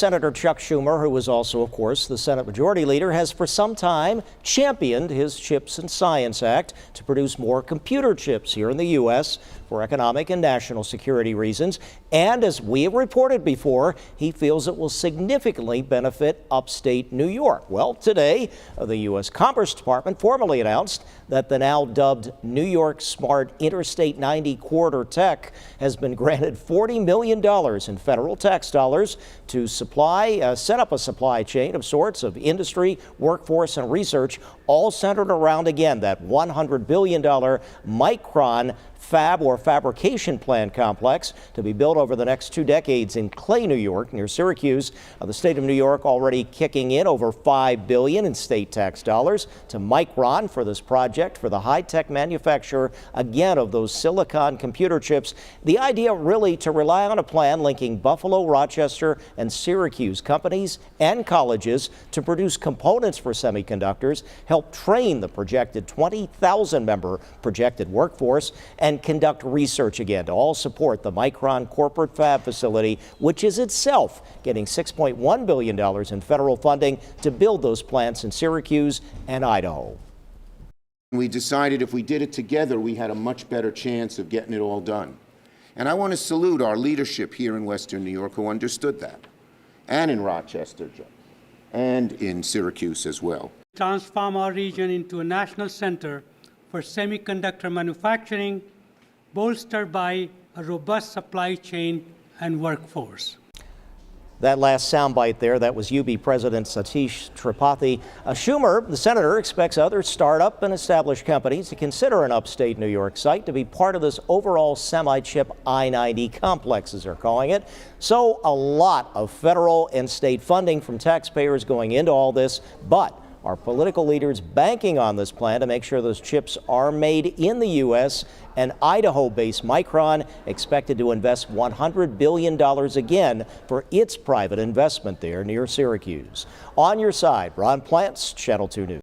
Senator Chuck Schumer, who is also, of course, the Senate Majority Leader, has for some time championed his Chips and Science Act to produce more computer chips here in the U.S. for economic and national security reasons. And as we have reported before, he feels it will significantly benefit upstate New York. Well, today, the U.S. Commerce Department formally announced that the now dubbed New York SMART Interstate 90 corridor tech has been granted $40 million in federal tax dollars to set up a supply chain of sorts of industry, workforce, and research, all centered around, again, that $100 billion Micron fab or fabrication plant complex to be built over the next 2 decades in Clay, New York, near Syracuse. The state of New York already kicking in over $5 billion in state tax dollars to Micron for this project for the high-tech manufacturer, again, of those silicon computer chips. The idea really to rely on a plan linking Buffalo, Rochester, and Syracuse companies and colleges to produce components for semiconductors, help train the projected 20,000 member projected workforce, and conduct research, again, to all support the Micron corporate fab facility, which is itself getting $6.1 billion in federal funding to build those plants in Syracuse and Idaho. We decided if we did it together, we had a much better chance of getting it all done. And I want to salute our leadership here in Western New York who understood that, and in Rochester, and in Syracuse as well. Transform our region into a national center for semiconductor manufacturing, bolstered by a robust supply chain and workforce. That last soundbite there, that was UB President Satish Tripathi. Schumer, the senator, expects other startup and established companies to consider an upstate New York site to be part of this overall semi-chip I-90 complex, as they're calling it. So a lot of federal and state funding from taxpayers going into all this, but our political leaders banking on this plan to make sure those chips are made in the U.S. And Idaho-based Micron expected to invest $100 billion again for its private investment there near Syracuse. On your side, Ron Plants, Channel 2 News.